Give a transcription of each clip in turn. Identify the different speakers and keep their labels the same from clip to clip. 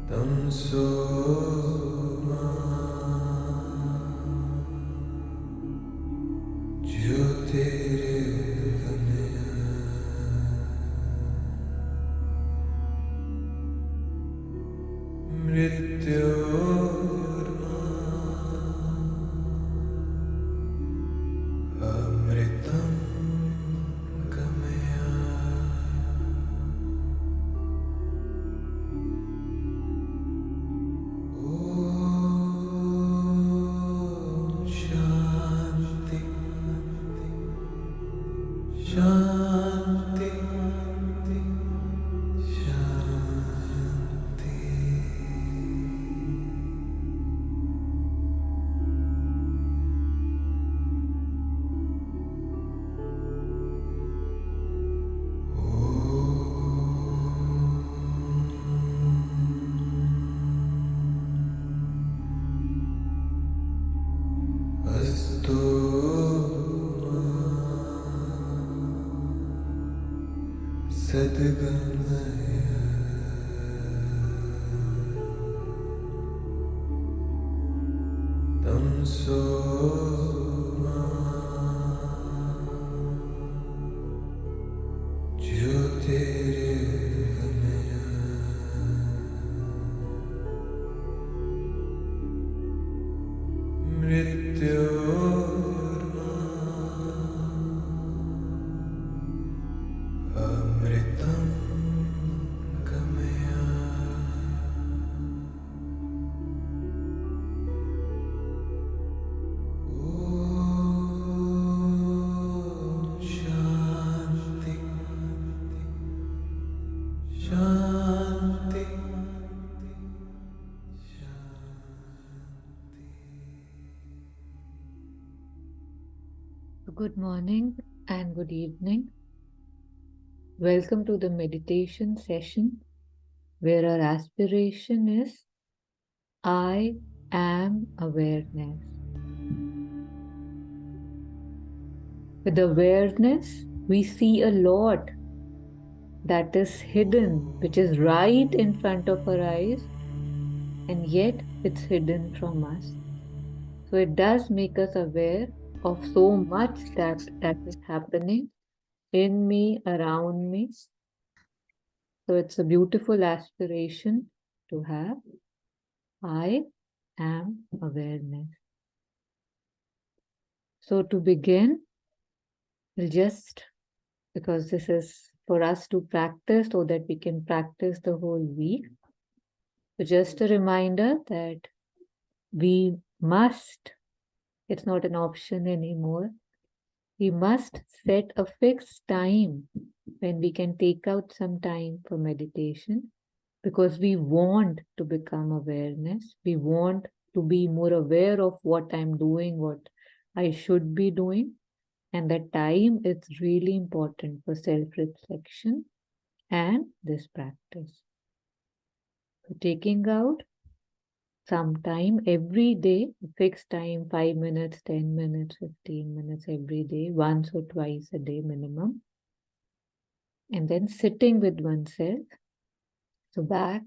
Speaker 1: Tenzin, Shanti, Astu Sadgamaya Tamso Jyotirgamaya Mrityorma Amritam Gamaya. Om Shanti, Shanti,
Speaker 2: Good morning and good evening. Welcome to the meditation session where our aspiration is I am awareness. With awareness, we see a lot that is hidden, which is right in front of our eyes, and yet it's hidden from us. So it does make us aware of so much that is happening in me, around me. So it's a beautiful aspiration to have. I am awareness. So to begin, we'll just, because this is for us to practice so that we can practice the whole week. So just a reminder that we must, it's not an option anymore, we must set a fixed time when we can take out some time for meditation because we want to become awareness. We want to be more aware of what I'm doing, what I should be doing. And that time is really important for self-reflection and this practice. So taking out some time every day, fixed time, 5 minutes, 10 minutes, 15 minutes every day, once or twice a day minimum. And then sitting with oneself. So back,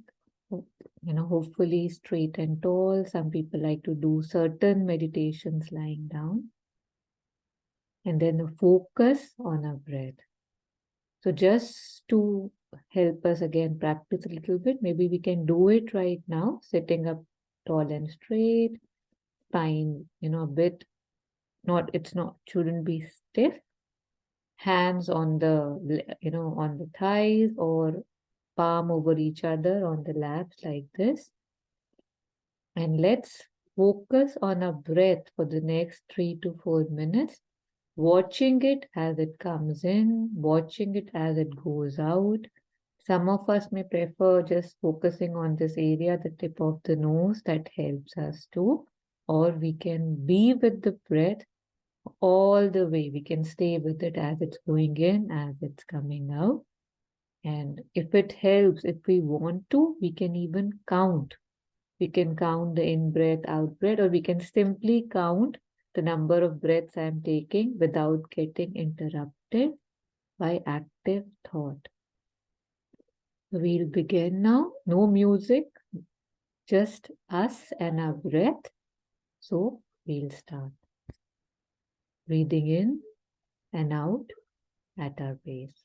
Speaker 2: hopefully straight and tall. Some people like to do certain meditations lying down. And then focus on our breath. So just to help us again practice a little bit, maybe we can do it right now, sitting up tall and straight, spine, a bit, shouldn't be stiff. Hands on the, on the thighs or palm over each other on the laps like this. And let's focus on our breath for the next 3 to 4 minutes, watching it as it comes in, watching it as it goes out. Some of us may prefer just focusing on this area, the tip of the nose, that helps us too. Or we can be with the breath all the way. We can stay with it as it's going in, as it's coming out. And if it helps, if we want to, we can even count. We can count the in-breath, out-breath, or we can simply count the number of breaths I'm taking without getting interrupted by active thought. We'll begin now. No music, just us and our breath. So we'll start breathing in and out at our pace.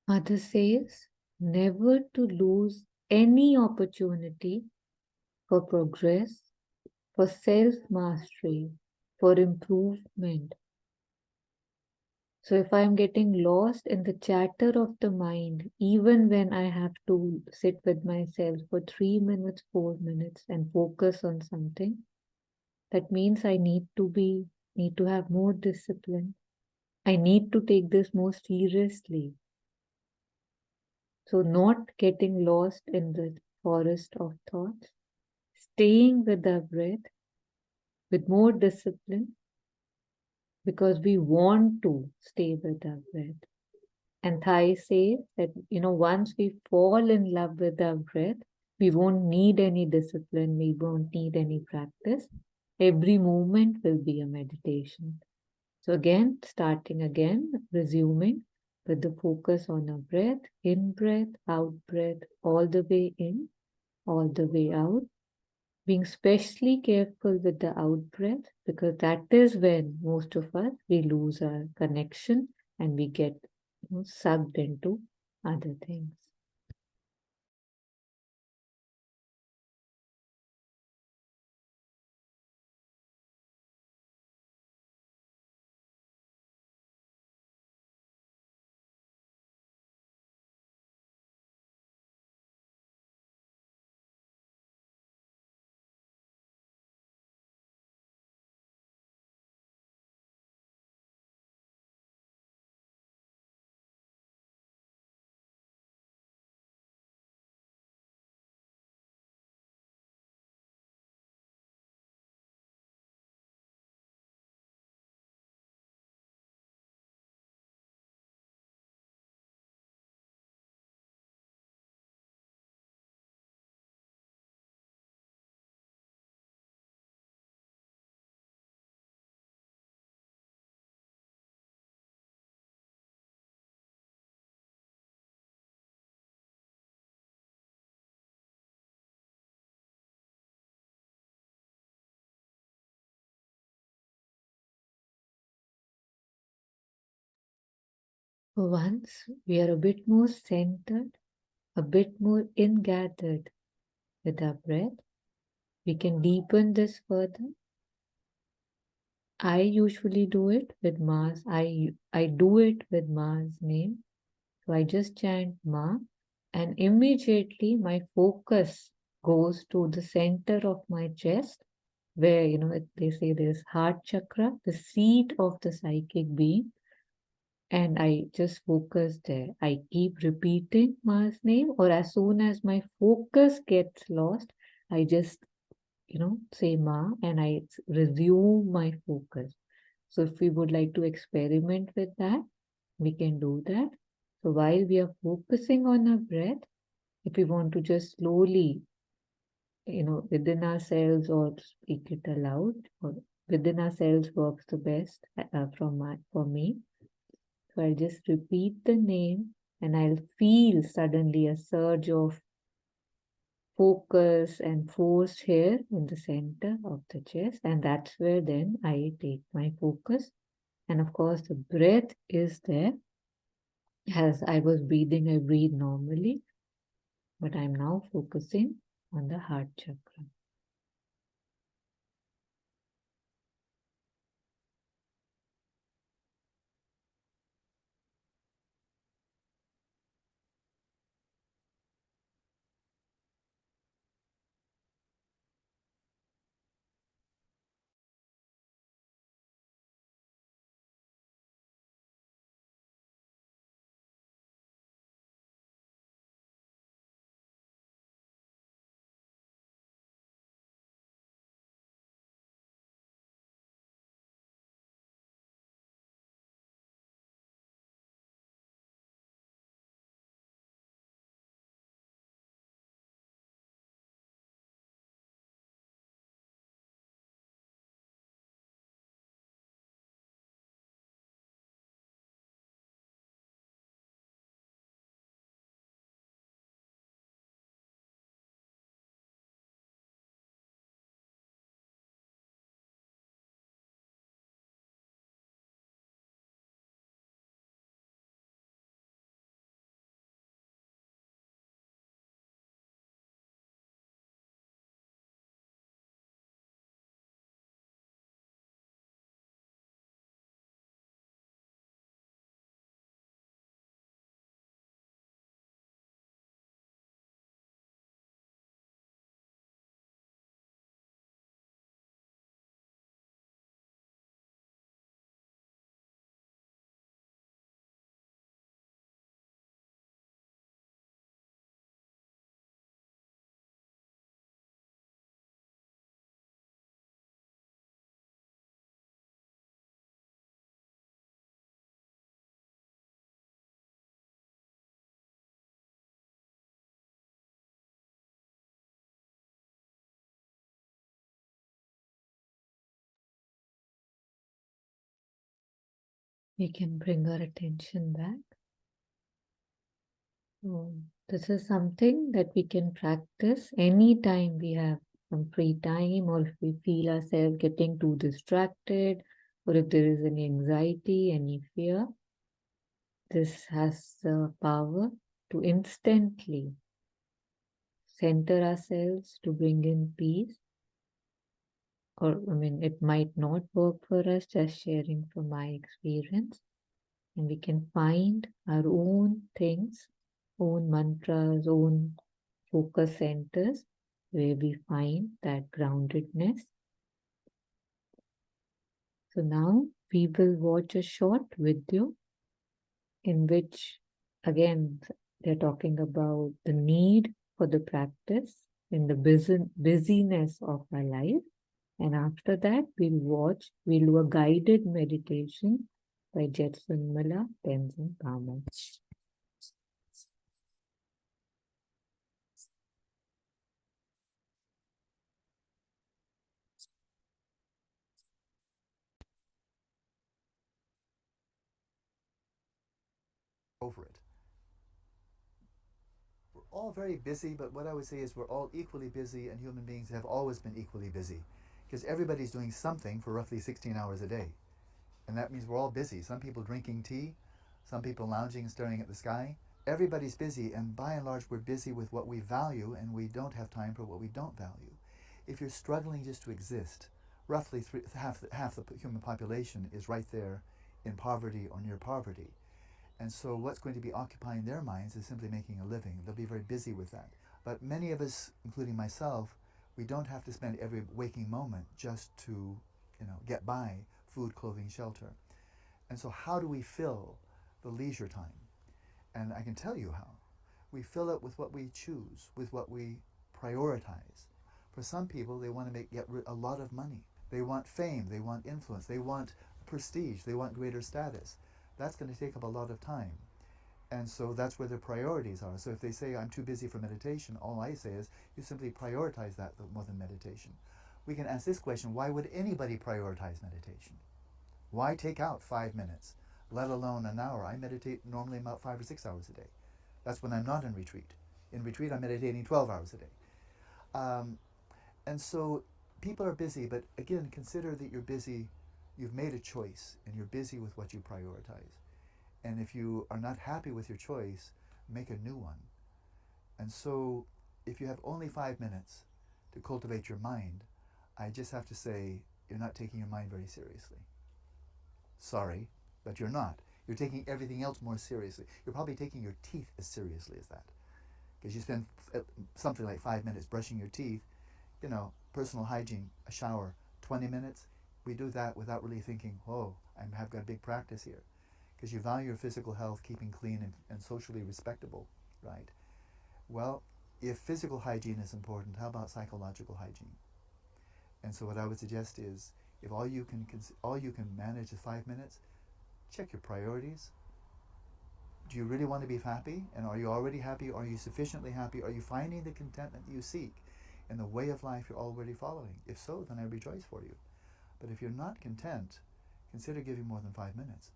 Speaker 2: Mother says never to lose any opportunity for progress, for self mastery, for improvement. So if I'm getting lost in the chatter of the mind, even when I have to sit with myself for 3 minutes, 4 minutes and focus on something, that means I need to have more discipline. I need to take this more seriously. So not getting lost in the forest of thoughts, staying with our breath with more discipline because we want to stay with our breath. And Thai says that, once we fall in love with our breath, we won't need any discipline, we won't need any practice. Every moment will be a meditation. So again, starting again, resuming with the focus on our breath, in breath, out breath, all the way in, all the way out. Being especially careful with the out breath because that is when most of us we lose our connection and we get sucked into other things. Once we are a bit more centered, a bit more ingathered with our breath, we can deepen this further. I usually do it with Ma's. I do it with Ma's name. So I just chant Ma, and immediately my focus goes to the center of my chest, where they say there's heart chakra, the seat of the psychic being, and I just focus there. I keep repeating Ma's name, or as soon as my focus gets lost, I just say Ma and I resume my focus. So if we would like to experiment with that, we can do that. So while we are focusing on our breath, if we want to just slowly, within ourselves or speak it aloud, or within ourselves works the best for me. So I'll just repeat the name and I'll feel suddenly a surge of focus and force here in the center of the chest, and that's where then I take my focus. And of course, the breath is there. As I was breathing, I breathe normally, but I'm now focusing on the heart chakra. We can bring our attention back. This is something that we can practice anytime we have some free time, or if we feel ourselves getting too distracted, or if there is any anxiety, any fear. This has the power to instantly center ourselves, to bring in peace. Or, it might not work for us, just sharing from my experience. And we can find our own things, own mantras, own focus centers where we find that groundedness. So now we will watch a short video in which, again, they're talking about the need for the practice in the busyness of our life. And after that, we'll do a guided meditation by Jetsunma, Tenzin, Palmo.
Speaker 3: Over it. We're all very busy, but what I would say is we're all equally busy, and human beings have always been equally busy because everybody's doing something for roughly 16 hours a day. And that means we're all busy. Some people drinking tea, some people lounging and staring at the sky. Everybody's busy, and by and large, we're busy with what we value, and we don't have time for what we don't value. If you're struggling just to exist, roughly half the human population is right there in poverty or near poverty. And so what's going to be occupying their minds is simply making a living. They'll be very busy with that. But many of us, including myself, we don't have to spend every waking moment just to, get by, food, clothing, shelter. And so how do we fill the leisure time? And I can tell you how. We fill it with what we choose, with what we prioritize. For some people, they want to get a lot of money. They want fame, they want influence, they want prestige, they want greater status. That's going to take up a lot of time. And so that's where their priorities are. So if they say, I'm too busy for meditation, all I say is, you simply prioritize that more than meditation. We can ask this question, why would anybody prioritize meditation? Why take out 5 minutes, let alone an hour? I meditate normally about 5 or 6 hours a day. That's when I'm not in retreat. In retreat, I'm meditating 12 hours a day. Um, and so people are busy, but again, consider that you're busy, you've made a choice, and you're busy with what you prioritize. And if you are not happy with your choice, make a new one. And so if you have only 5 minutes to cultivate your mind, I just have to say, you're not taking your mind very seriously. Sorry, but you're not. You're taking everything else more seriously. You're probably taking your teeth as seriously as that. Because you spend something like 5 minutes brushing your teeth, personal hygiene, a shower, 20 minutes. We do that without really thinking, whoa, I've got a big practice here. Because you value your physical health, keeping clean and socially respectable, right? Well, if physical hygiene is important, how about psychological hygiene? And so what I would suggest is, if all you can manage is 5 minutes, check your priorities. Do you really want to be happy? And are you already happy? Are you sufficiently happy? Are you finding the contentment that you seek in the way of life you're already following? If so, then I rejoice for you. But if you're not content, consider giving more than 5 minutes.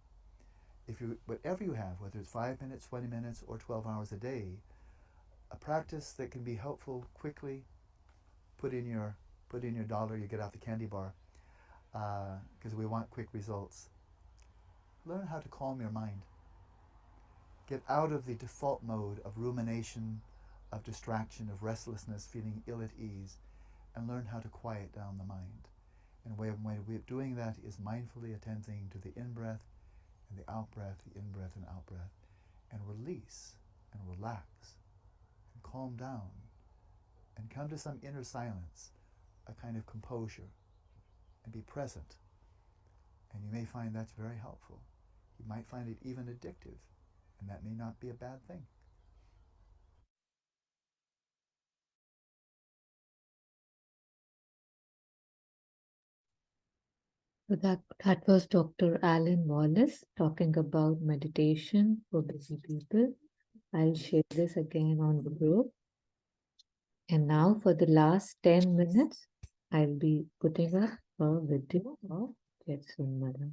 Speaker 3: If you, whatever you have, whether it's 5 minutes, 20 minutes, or 12 hours a day, a practice that can be helpful quickly, put in your dollar you get out the candy bar, because we want quick results. Learn how to calm your mind. Get out of the default mode of rumination, of distraction, of restlessness, feeling ill at ease, and learn how to quiet down the mind. And a way of doing that is mindfully attending to the in-breath and the out-breath, the in-breath and out-breath, and release and relax and calm down and come to some inner silence, a kind of composure, and be present. And you may find that's very helpful. You might find it even addictive, and that may not be a bad thing.
Speaker 2: So that was Dr. Alan Wallace talking about meditation for busy people. I'll share this again on the group. And now for the last 10 minutes, I'll be putting up a video of Jetsunma.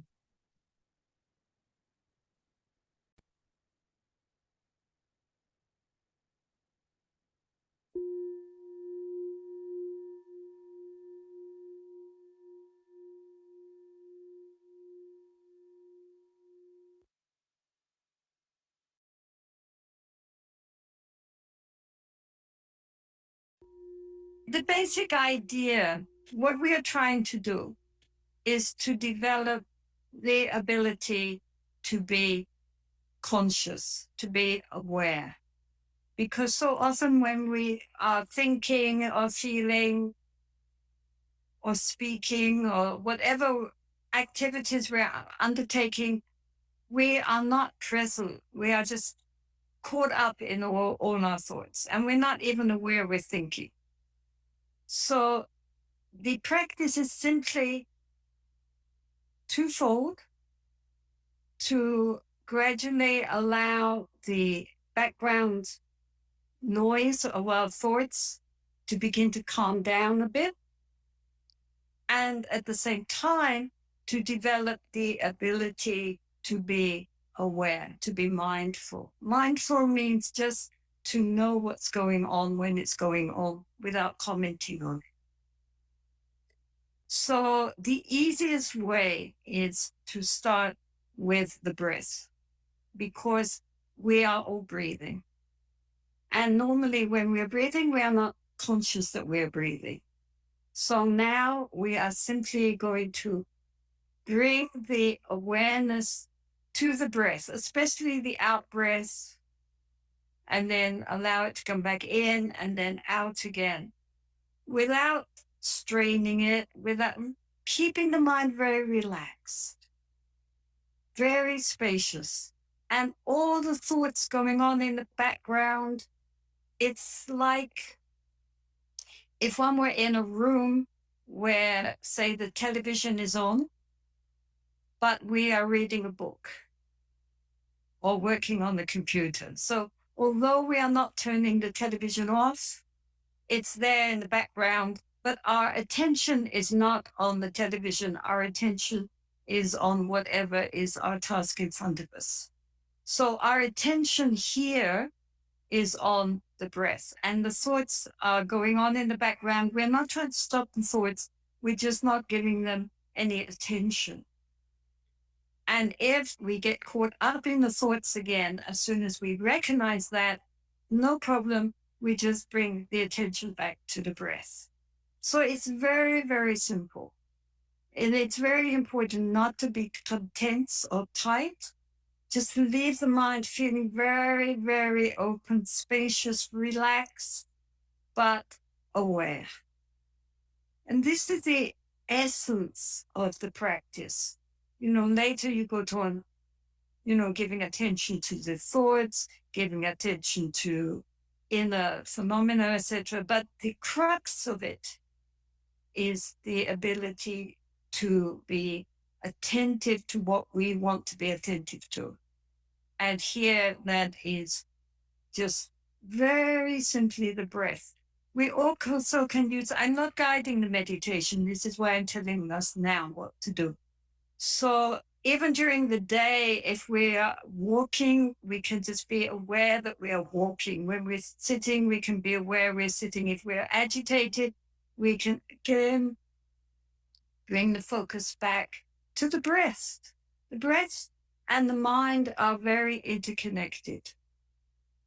Speaker 4: The basic idea, what we are trying to do, is to develop the ability to be conscious, to be aware. Because so often when we are thinking or feeling or speaking or whatever activities we're undertaking, we are not present. We are just caught up in all our thoughts, and we're not even aware we're thinking. So the practice is simply twofold: to gradually allow the background noise of our thoughts to begin to calm down a bit, and at the same time to develop the ability to be aware, to be mindful. Mindful means just to know what's going on when it's going on without commenting on it. So the easiest way is to start with the breath, because we are all breathing. And normally when we are breathing, we are not conscious that we are breathing. So now we are simply going to bring the awareness to the breath, especially the out breath, and then allow it to come back in and then out again, without straining it, without keeping the mind very relaxed, very spacious. And all the thoughts going on in the background, it's like if one were in a room where, say, the television is on, but we are reading a book or working on the computer. So although we are not turning the television off, it's there in the background, but our attention is not on the television. Our attention is on whatever is our task in front of us. So our attention here is on the breath. And the thoughts are going on in the background. We're not trying to stop the thoughts. We're just not giving them any attention. And if we get caught up in the thoughts again, as soon as we recognize that, no problem, we just bring the attention back to the breath. So it's very, very simple. And it's very important not to be tense or tight. Just leave the mind feeling very, very open, spacious, relaxed, but aware. And this is the essence of the practice. Later you go on, giving attention to the thoughts, giving attention to inner phenomena, etc. But the crux of it is the ability to be attentive to what we want to be attentive to. And here that is just very simply the breath. We also can use, I'm not guiding the meditation. This is why I'm telling us now what to do. So even during the day, if we are walking, we can just be aware that we are walking. When we're sitting, we can be aware we're sitting. If we're agitated, we can again bring the focus back to the breath. The breath and the mind are very interconnected.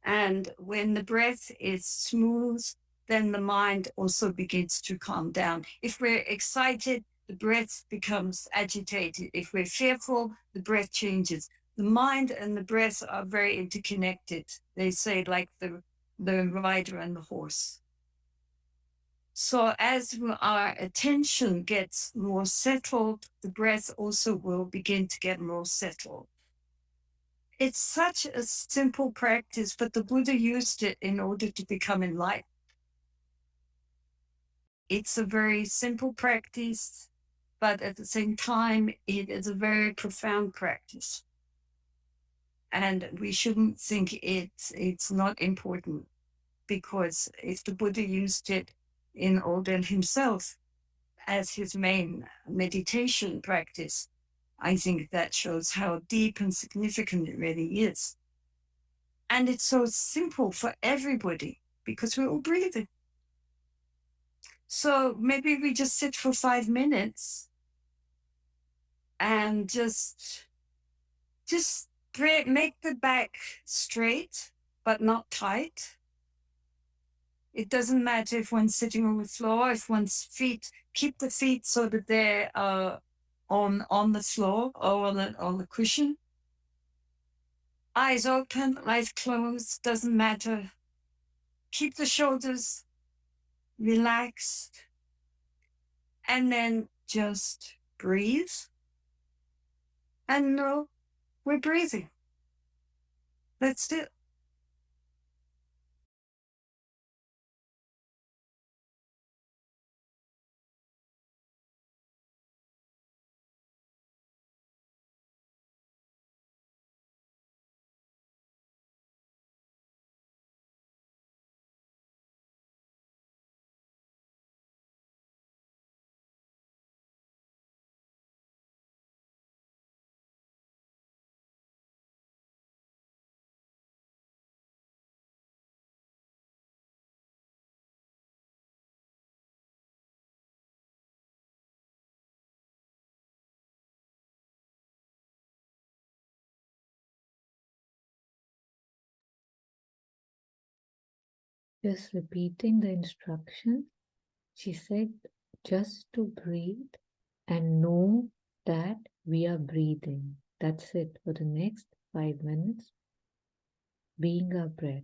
Speaker 4: And when the breath is smooth, then the mind also begins to calm down. If we're excited, the breath becomes agitated. If we're fearful, the breath changes. The mind and the breath are very interconnected. They say like the rider and the horse. So as our attention gets more settled, the breath also will begin to get more settled. It's such a simple practice, but the Buddha used it in order to become enlightened. It's a very simple practice, but at the same time, it is a very profound practice. And we shouldn't think it's not important, because if the Buddha used it in order himself as his main meditation practice, I think that shows how deep and significant it really is. And it's so simple for everybody because we're all breathing. So maybe we just sit for 5 minutes and just make the back straight, but not tight. It doesn't matter if one's sitting on the floor, if one's feet, keep the feet so that they're on the floor or on the cushion. Eyes open, eyes closed, doesn't matter. Keep the shoulders relaxed. And then just breathe. And know we're breathing. That's it.
Speaker 2: Just repeating the instruction, she said just to breathe and know that we are breathing. That's it for the next 5 minutes, being our breath.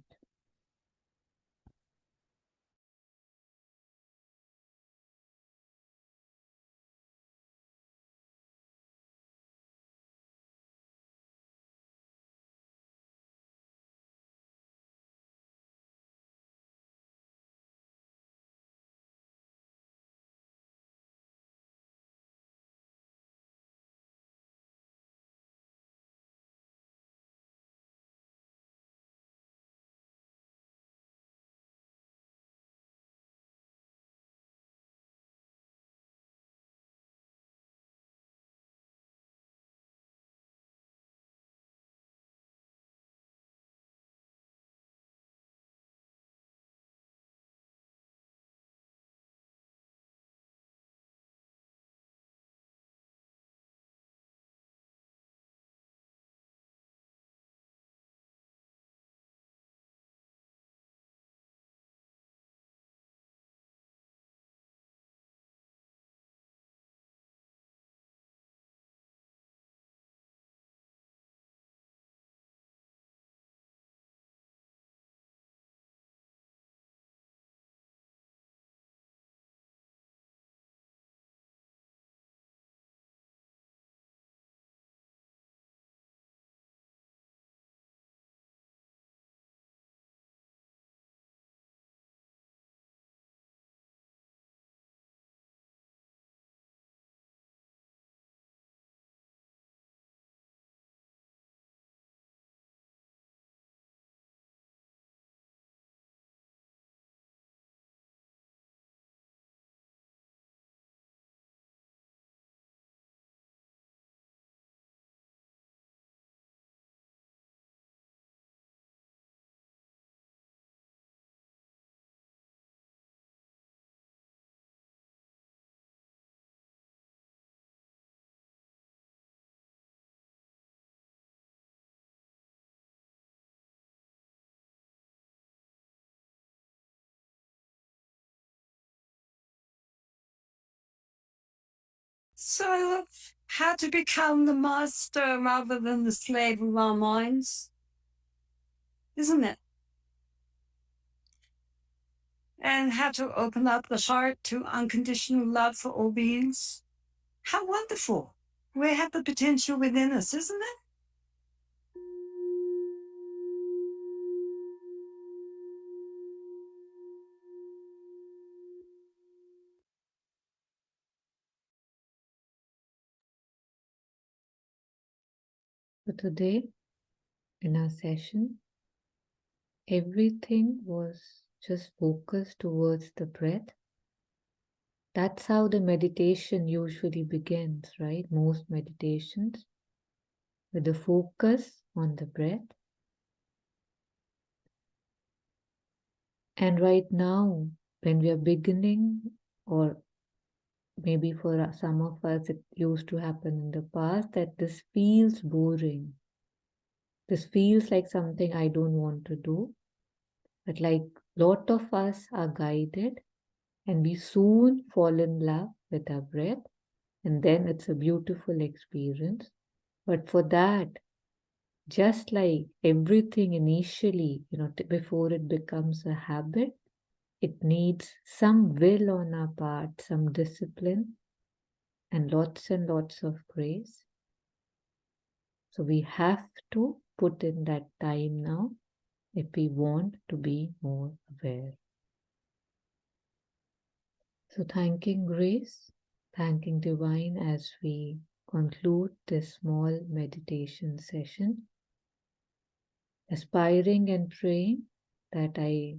Speaker 4: So, how to become the master rather than the slave of our minds, isn't it? And how to open up the heart to unconditional love for all beings. How wonderful. We have the potential within us, isn't it?
Speaker 2: So today, in our session, everything was just focused towards the breath. That's how the meditation usually begins, right? Most meditations, with the focus on the breath. And right now, when we are beginning, or maybe for some of us it used to happen in the past, that this feels boring. This feels like something I don't want to do. But like lot of us are guided and we soon fall in love with our breath, and then it's a beautiful experience. But for that, just like everything initially, before it becomes a habit, it needs some will on our part, some discipline, and lots of grace. So we have to put in that time now if we want to be more aware. So thanking grace, thanking divine as we conclude this small meditation session, aspiring and praying that I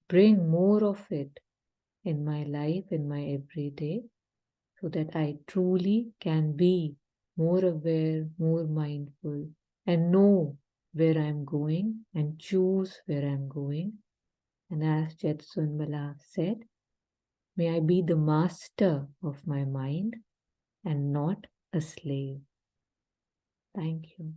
Speaker 2: bring more of it in my life, in my everyday, so that I truly can be more aware, more mindful, and know where I'm going and choose where I'm going. And as Jetsunma said, may I be the master of my mind and not a slave. Thank you.